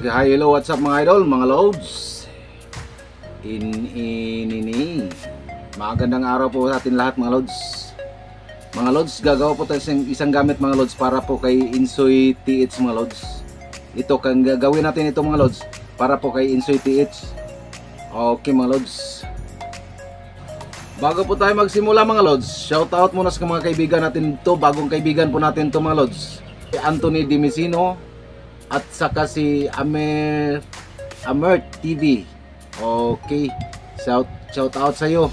Okay, hi, hello, what's up mga idol, mga loads? Inini. Magandang araw po sa atin lahat mga loads. Mga loads, gagawa po tayo isang gamit mga loads para po kay Insoy TH mga loads. Ito kang gagawin natin ito mga loads para po kay Insoy TH. Okay mga loads. Bago po tayo magsimula mga loads, shoutout muna sa mga kaibigan natin ito, bagong kaibigan po natin ito mga loads. Si Anthony Dimicino at saka si Amert TV. Okay, shout out sa iyo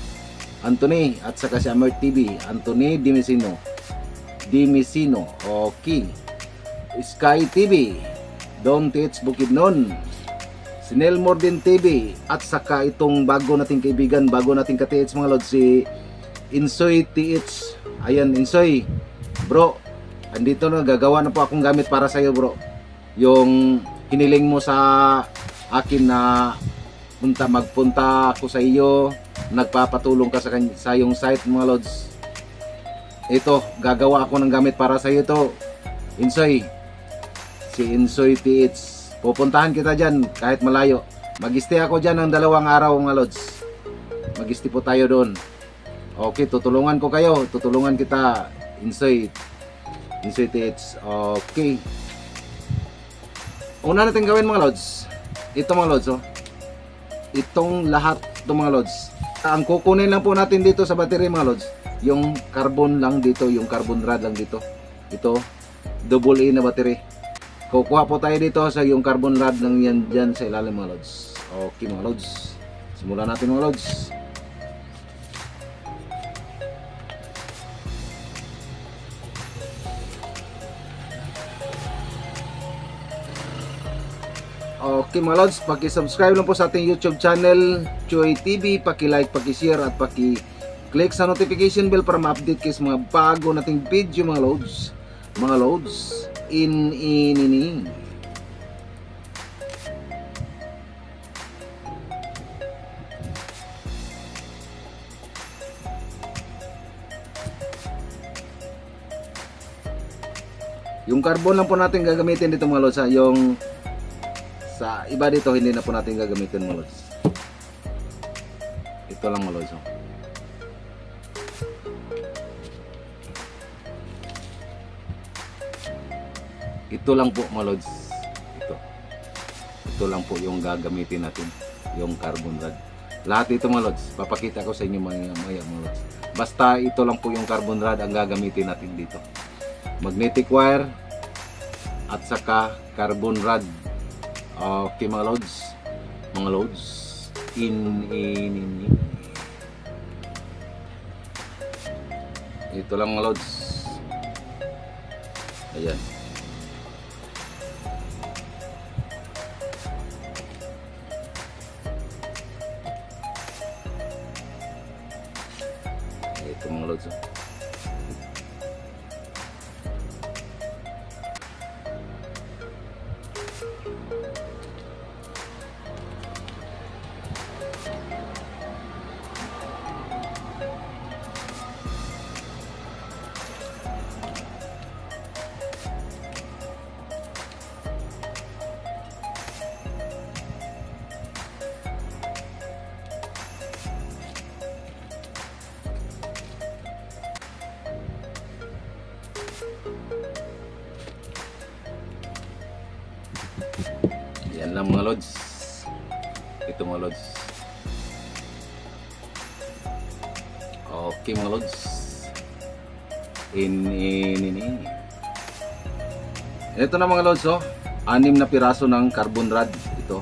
Anthony at saka si Amert TV, Anthony Dimicino. Okay. Sky TV, Don TH Bukidnon, Sinel Morden TV, at saka itong bago nating kaibigan, bago nating ka-TH mga lods, si Insoy TH. Ayan Insoy, bro, andito na, gagawa na po akong gamit para sa iyo bro. Yung hiniling mo sa akin na magpunta ako sa iyo, nagpapatulong ka sa yung site mga lods. Ito, gagawa ako ng gamit para sa iyo to Insoy, si Insoy TH. Pupuntahan kita dyan kahit malayo. Mag-stay ako dyan ng 2 araw mga lods. Mag-stay po tayo doon. Okay, tutulungan ko kayo, tutulungan kita Insoy TH. Okay, una natin gawin mga lods, ito mga lods, oh. Itong lahat itong mga lods, ang kukunin lang po natin dito sa battery mga lods, yung carbon lang dito, yung carbon rod lang dito. Ito double A na battery. Kukuha po tayo dito sa yung carbon rod lang yan dyan sa ilalim mga lods. Okay mga lods, simulan natin mga lods. Okay mga lods, paki-subscribe lang po sa ating YouTube channel Choy TV, paki-like, paki-share at paki-click sa notification bell para ma-update kayo sa mga bago nating video mga lods. Mga lods, inini. Yung carbon lang po natin gagamitin dito mga lods, yung sa iba dito hindi na po natin gagamitin mga lods. Ito lang mga lods, oh. Ito lang po mga lods. Ito lang po yung gagamitin natin, yung carbon rod. Lahat ito mga lods, papakita ko sa inyo maya mga lods. Basta ito lang po yung carbon rod ang gagamitin natin dito. Magnetic wire at saka carbon rod. Okay mga lods, in. Ito lang mga lods. Ayan. Ito mga lods, oh. Yan lang mga lods. Ito mga lods. Okay mga lods, ini. Ito na mga lods, oh. 6 na piraso ng carbon rod ito.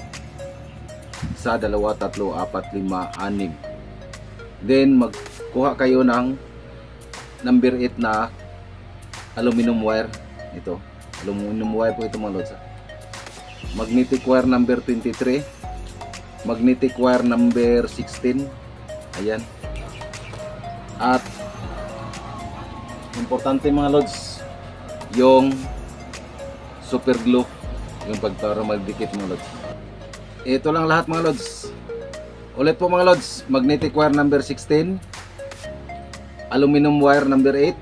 1, 2, 3, 4, 5, 6. Then magkuha kayo ng number 8 na aluminum wire. Ito, aluminum wire po ito mga lods, ah. Magnetic wire number 23, magnetic wire number 16. Ayan. At importante mga lods, yung super glue, yung para magdikit mga lods. Ito lang lahat mga lods. Ulit po mga lods, magnetic wire number 16, aluminum wire number 8,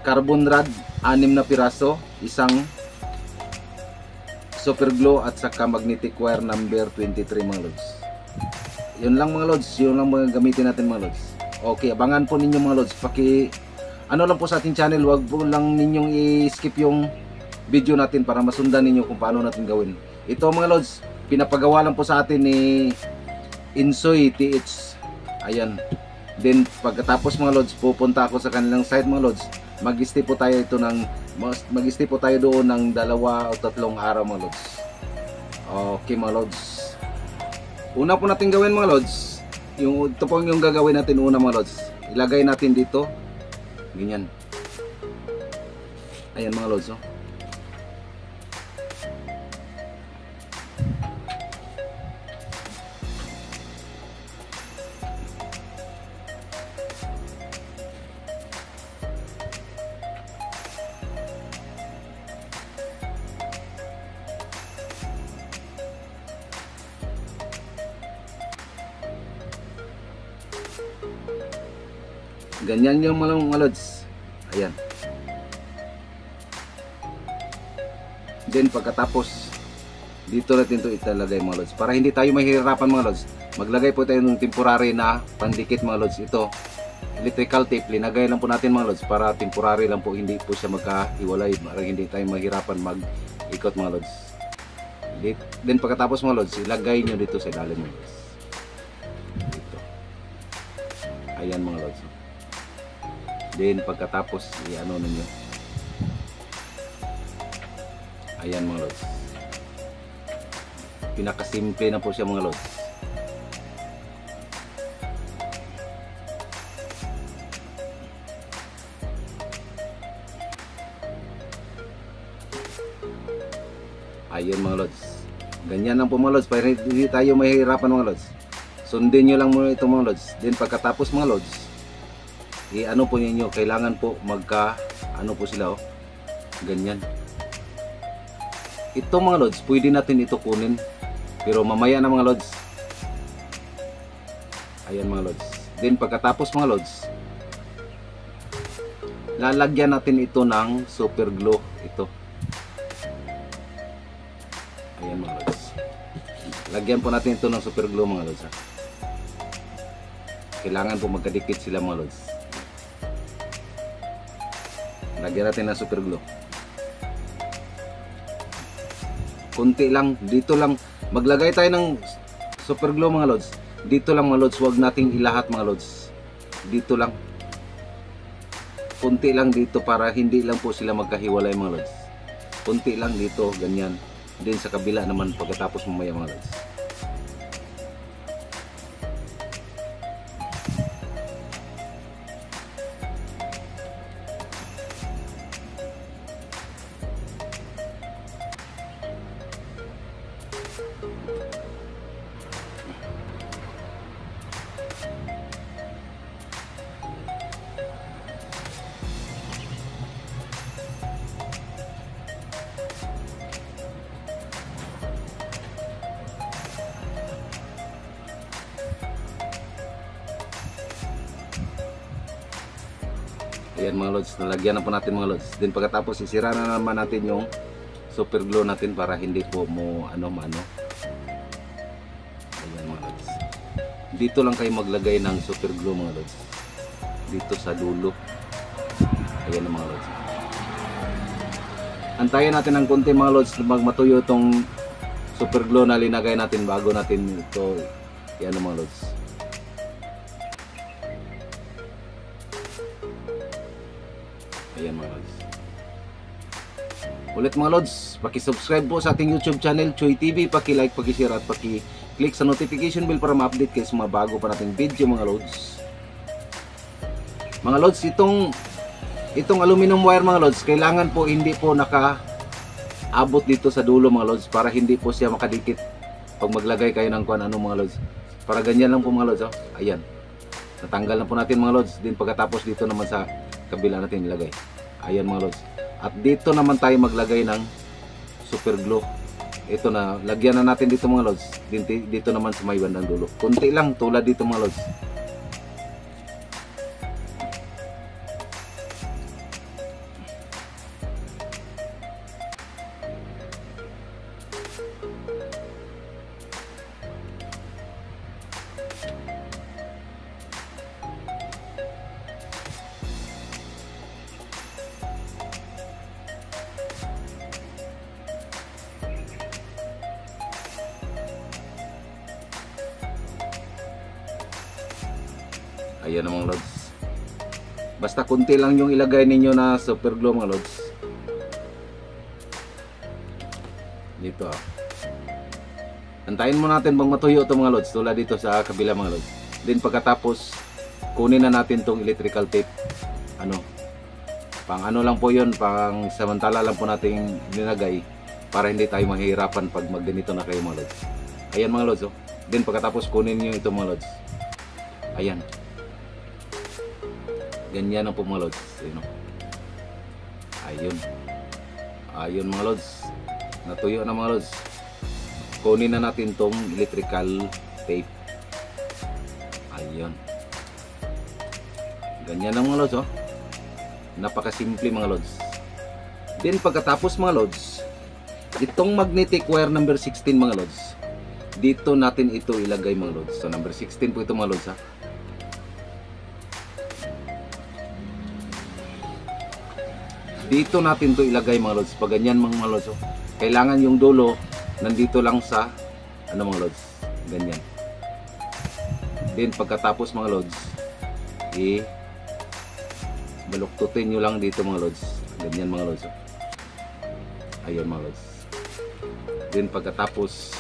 carbon rod 6 na piraso, isang super glue at saka magnetic wire number 23 mga lods. Yun lang mga lods, yun lang mga gamitin natin mga lods. Okay, abangan po ninyo mga lods. Ano lang po sa ating channel, wag po lang ninyong i-skip yung video natin para masundan ninyo kung paano natin gawin. Ito mga lods, pinapagawa lang po sa atin ni Insoy TH. Ayan. Then pagkatapos mga lods, pupunta ako sa kanilang site mga lods. Mag-stay po tayo doon ng 2 o 3 araw mga lods. Okay mga lods. Una po natin gawin mga lods, ito po yung gagawin natin una mga lods. Ilagay natin dito. Ganyan. Ayan mga lods, oh. Ganyan yung mga lods. Ayan. Then pagkatapos dito natin ito italagay mga lods. Para hindi tayo mahihirapan mga lods, maglagay po tayo ng temporary na pandikit mga lods. Ito electrical tape, linagay lang po natin mga lods para temporary lang po, hindi po siya magkahiwalay, para hindi tayo mahirapan mag-ikot mga lods. Then pagkatapos mga lods, ilagay nyo dito sa ilalim mga lods. Dito. Ayan mga lods. Then pagkatapos i-ano ninyo. Ayan mga lods. Pinakasimple na po siya mga lods. Ayan mga lods. Ganyan lang po mga lods, para hindi tayo mahihirapan mga lods. Sundin nyo lang muna ito mga lods. Then pagkatapos mga lods, ano po ninyo, kailangan po ano po sila, oh, ganyan. Ito mga lods, pwede natin ito kunin, pero mamaya na mga lods. Ayan mga lods. Then pagkatapos mga lods, lalagyan natin ito ng super glue. Ito. Ayan mga lods. Lagyan po natin ito ng super glue mga lods, ha? Kailangan po magkadikit sila mga lods. Lagyan natin ng super glue. Kunti lang, dito lang. Maglagay tayo ng super glue mga lods. Dito lang mga lods, huwag nating ilahat mga lods. Dito lang. Kunti lang dito para hindi lang po sila magkahiwalay mga lods. Kunti lang dito, ganyan. Then sa kabila naman pagkatapos mamaya mga lods. Ayan mga lods, nalagyan na po natin mga lods. Then pagkatapos isira na naman natin yung super glue natin para hindi po mo ano. Ayan mga lods. Dito lang kayo maglagay ng super glue mga lods. Dito sa dulo. Ayan mga lods. Antayin natin ng konti mga lods na matuyo itong super glue na linagay natin bago natin ito. Ayan mga lods. Ayan mga lods. Ulit mga lods, paki-subscribe po sa ating YouTube channel Choy TV, paki-like, paki-share at paki-click sa notification bell para ma-update kayo sa mga bago pa nating video mga lods. Mga lods, itong aluminum wire mga lods, kailangan po hindi po naka-abot dito sa dulo mga lods para hindi po siya makadikit pag maglagay kayo ng kuan mga lods. Para ganyan lang po mga lods, oh. Ayan. Natanggal na po natin mga lods. Din pagkatapos dito naman sa kabila natin ilagay. Ayan mga lods. At dito naman tayo maglagay ng super glue. Ito na, lagyan na natin dito mga lods. Dito naman sa may bandang dulo. Kunti lang tulad dito mga lods. Ayan na mga lods. Basta kunti lang yung ilagay ninyo na super glue mga lods. Dito antayin mo natin bang matuyo ito mga lods, tulad dito sa kabila mga lods. Then pagkatapos kunin na natin tong electrical tape. Pang ano lang po yun, pang samantala lang po natin nilagay para hindi tayo mahihirapan pag magganito na kayo mga lods. Ayan mga lods. Then pagkatapos kunin nyo ito mga lods. Ayan. Ganyan ang po mga lods. Ayun mga lods. Natuyo na mga lods. Kunin na natin tong electrical tape. Ayun. Ganyan ang mga lods. Napakasimple mga lods. Then pagkatapos mga lods, itong magnetic wire number 16 mga lods, dito natin ito ilagay mga lods. So number 16 po ito mga lods Dito natin to ilagay mga lods. Pag ganyan mga lods, kailangan yung dulo nandito lang sa mga lods. Ganyan. Then pagkatapos mga lods, baluktutin nyo lang dito mga lods. Ganyan mga lods. Ayun mga lods. Then pagkatapos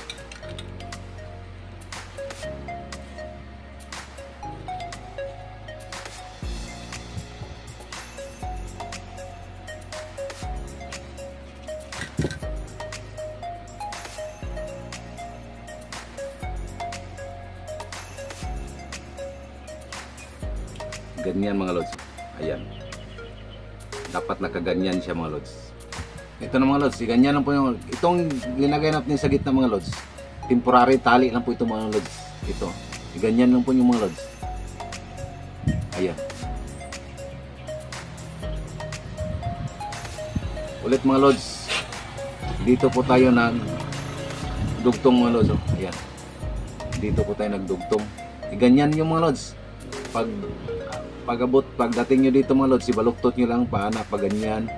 ganyan mga lods. Ayan. Dapat nakaganyan siya mga lods. Ito na mga lods. Ganyan lang po yung itong linagay natin sa gitna mga lods. Temporary tali lang po ito mga lods. Ito. Ganyan lang po yung mga lods. Ayan. Ulit mga lods. Dito po tayo nagdugtong mga lods. Ayan. Dito po tayo nagdugtong. Ganyan yung mga lods. Pagdating nyo dito mga lods, ibaluktot nyo lang paana pag ganyan.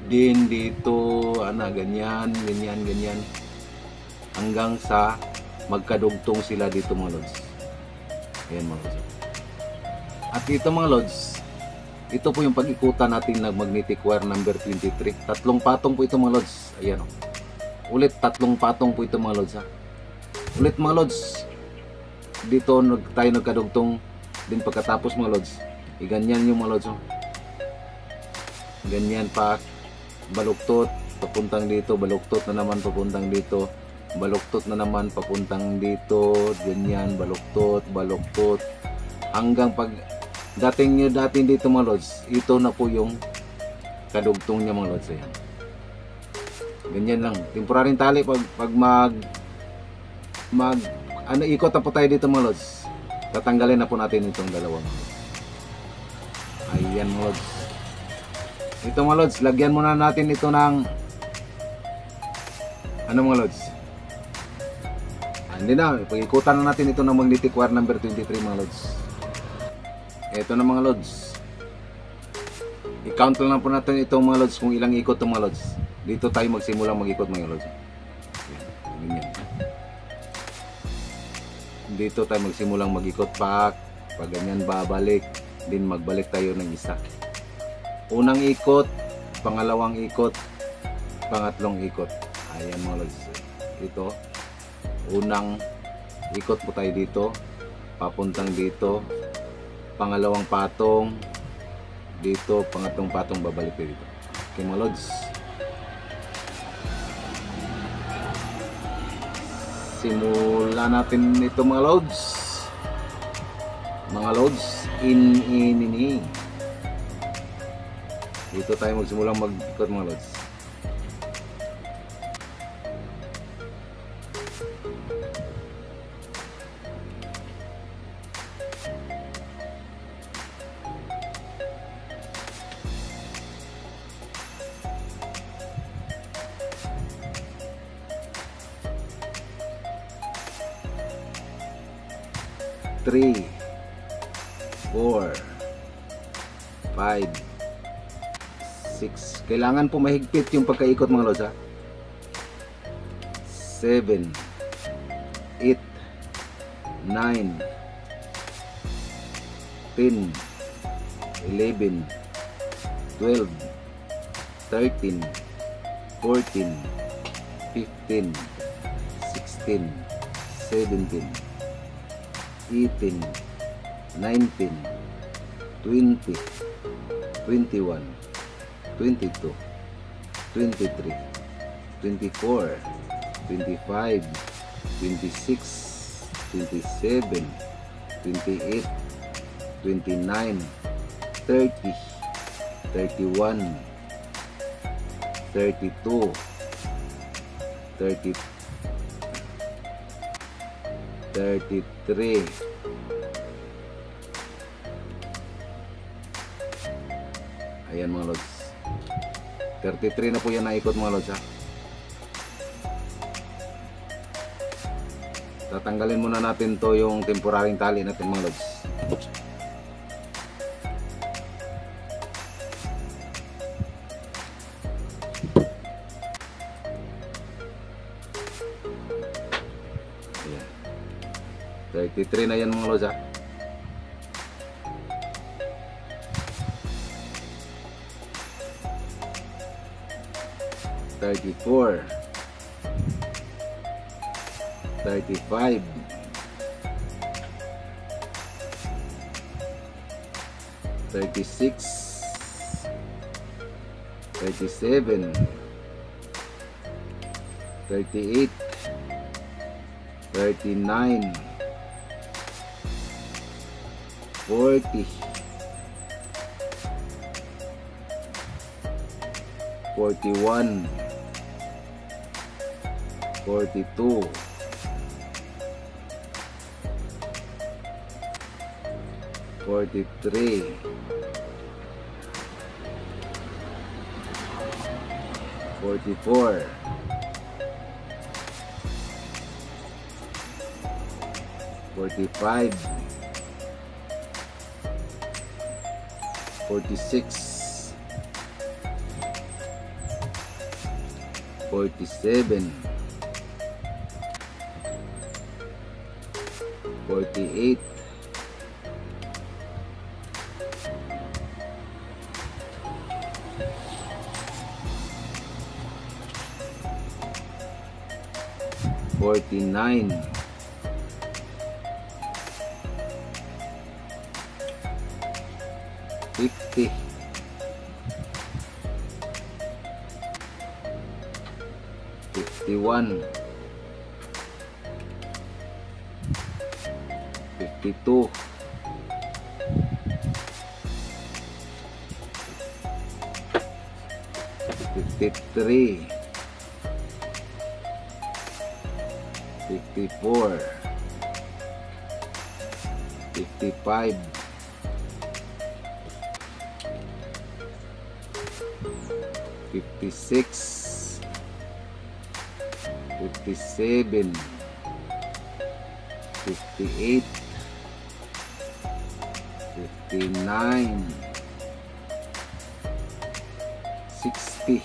Din dito, ganyan. Hanggang sa magkadugtong sila dito mga lods. Ayan mga lods. At ito mga lods, ito po yung pag-ikutan natin ng magnetic wire number 23. 3 patong po ito mga lods. Ayan Ulit 3 patong po ito mga lods Ulit mga lods. Dito tayo nagkadugtong. Din pagkatapos mga lods, ganyan yung mga lods. Ganyan pa, baluktot, papuntang dito, baluktot na naman papuntang dito, baluktot na naman papuntang dito, ganyan, baluktot, hanggang pag dating dito mga lods, ito na po yung kadugtong niya mga lods. Ayan. Ganyan lang, temporaryong tali pag ikot na po tayo dito mga lods. Tatanggalin na po natin itong dalawang. Ayan mga lods. Ito mga lods, lagyan muna natin ito ng mga lods. Hindi na, pag-ikutan na natin ito ng magnetic wire number 23 mga lods. Ito na mga lods. I-count lang po natin itong mga lods kung ilang ikot itong mga lods. Dito tayo magsimulang mag-ikot mga lods. Ganyan. Dito tayo magsimulang mag-ikot pag ganyan babalik, din magbalik tayo ng isa. Unang ikot, pangalawang ikot, pangatlong ikot. Ayan mga lods. Ito, unang ikot po tayo dito, papuntang dito, pangalawang patong dito, pangatlong patong babalik tayo dito. Okay mga lods. Simulan natin ito mga lods. Mga lods, in. Dito tayo magsimulang mag-ikot mga lods. 3, 4, 5, 6. Kailangan po mahigpit yung pagkaikot mga lods ha. 7, 8, 9, 10, 11, 12, 13, 14, 15, 16, 17, 18, 19, 20, 21, 22, 23, 24, 25, 26, 27, 28, 29, 30, 31, 32, 30, 33, ayan mga lods, 33 na po yan naikot mga lods ha. Tatanggalin muna natin to yung temporaring tali natin mga lods. Ayan. 33 na yan mga lods ha. $34, $35, $36, $37, $38, $39, $40, $41, $42, $43, $44, $45, $46, $47, $48, $49, $50, $51, $52, $53, $54, $55, $56, $57, $58, $59, $60,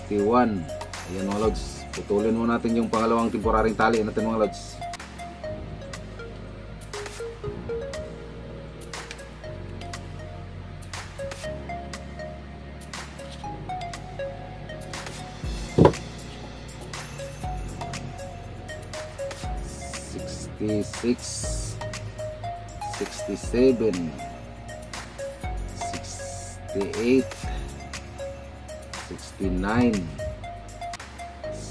$61. Ayan mga lods, putulin mo natin yung pangalawang temporaring tali natin mga lods. $66, $67, $68, $69,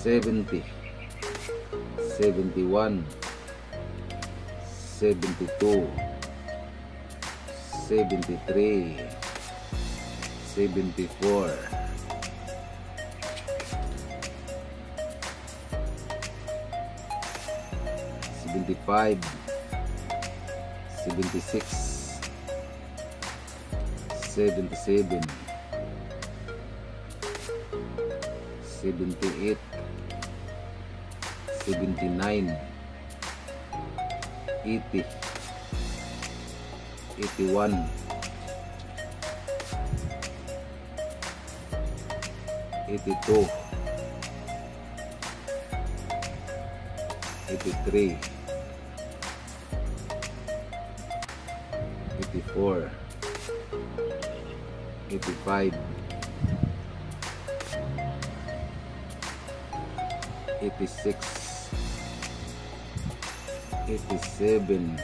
$70, $71, $72, $73, $74, $75, $76, $77, $78, $79, 80, 81, 82, 83, 84, 85, 86, 87,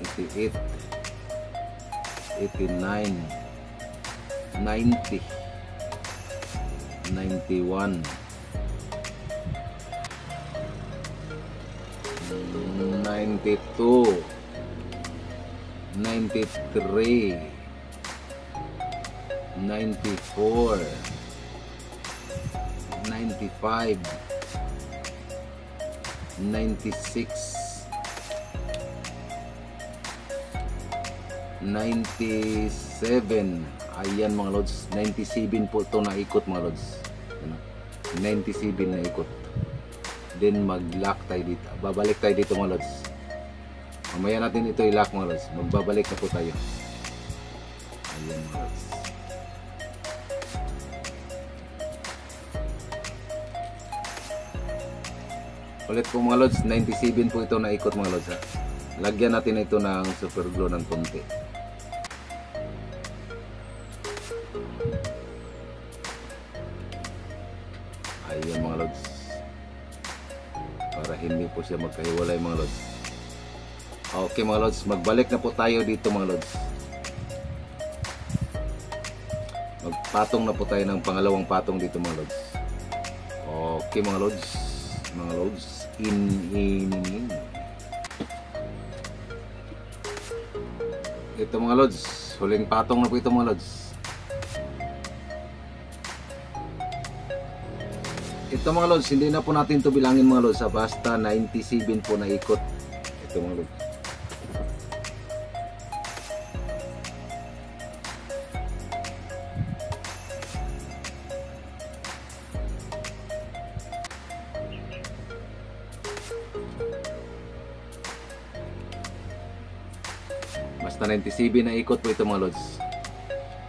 88, 89, 90, 91, 92, 93, 94, 95, 96, 97. Ayan mga lods, 97 po ito na ikot mga lods. 97 na ikot. Then mag-lock tayo dito. Babalik tayo dito mga lods. Mamaya natin ito i-lock mga lods. Magbabalik na po tayo. Ayan mga lods. Ulit po mga lods, 97 po ito na ikot mga lods ha. Lagyan natin ito ng super glue ng konti. Ayan mga lods. Para hindi po siya magkahiwalay mga lods. Okay mga lods, magbalik na po tayo dito mga lods. Magpatong na po tayo ng pangalawang patong dito mga lods. Okay mga lods. Mga lods, in. Ito mga lods, huling patong na po ito mga lods. Ito mga lods, hindi na po natin ito bilangin mga lods, basta 97 po na ikot. Ito mga lods. Basta 97 na ikot po ito mga lods.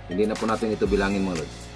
Hindi na po natin ito bilangin mga lods.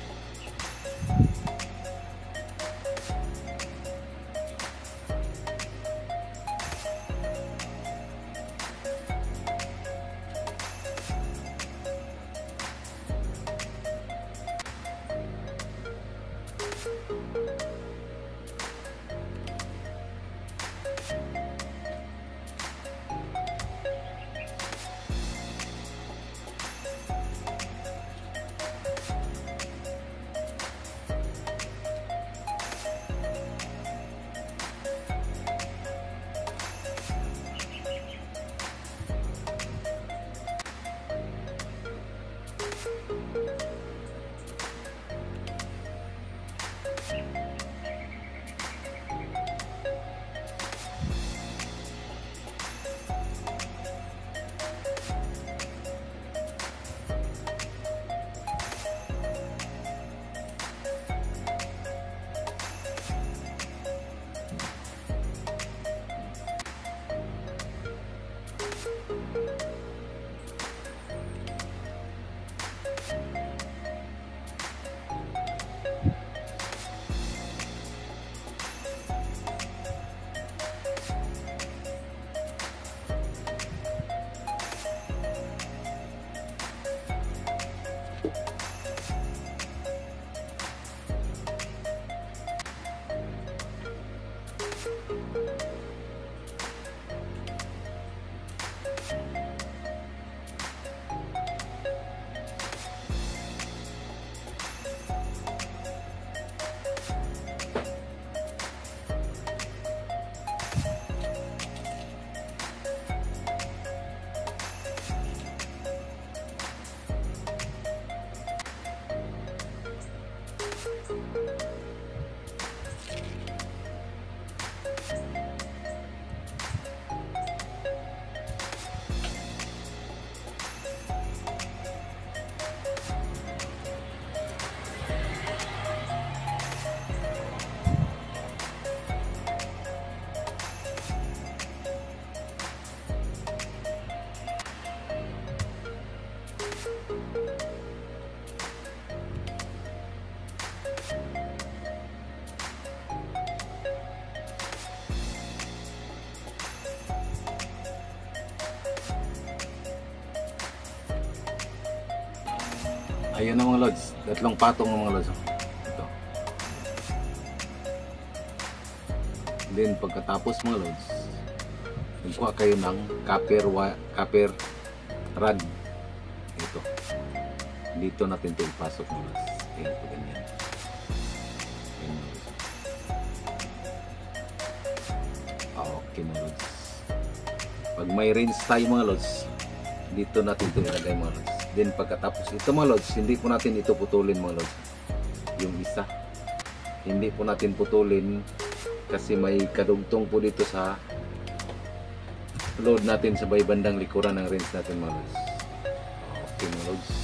Ayun na mga lods, tatlong patong ng mga lods. Ito. Then pagkatapos mga lods, magkuha kayo ng copper rod. Ito. Dito natin ito ipasok mga lods. Ayan po ganyan. Ayan, mga lods. Okay mga lods. Pag may rinse tayo mga lods, dito natin ito ilagay mga lods. Then pagkatapos ito mga lods, hindi po natin ito putulin mga lods. Yung isa, hindi po natin putulin kasi may kadugtong po dito sa load natin sa bandang likuran ng rinse natin mga lods. Okay mga lods.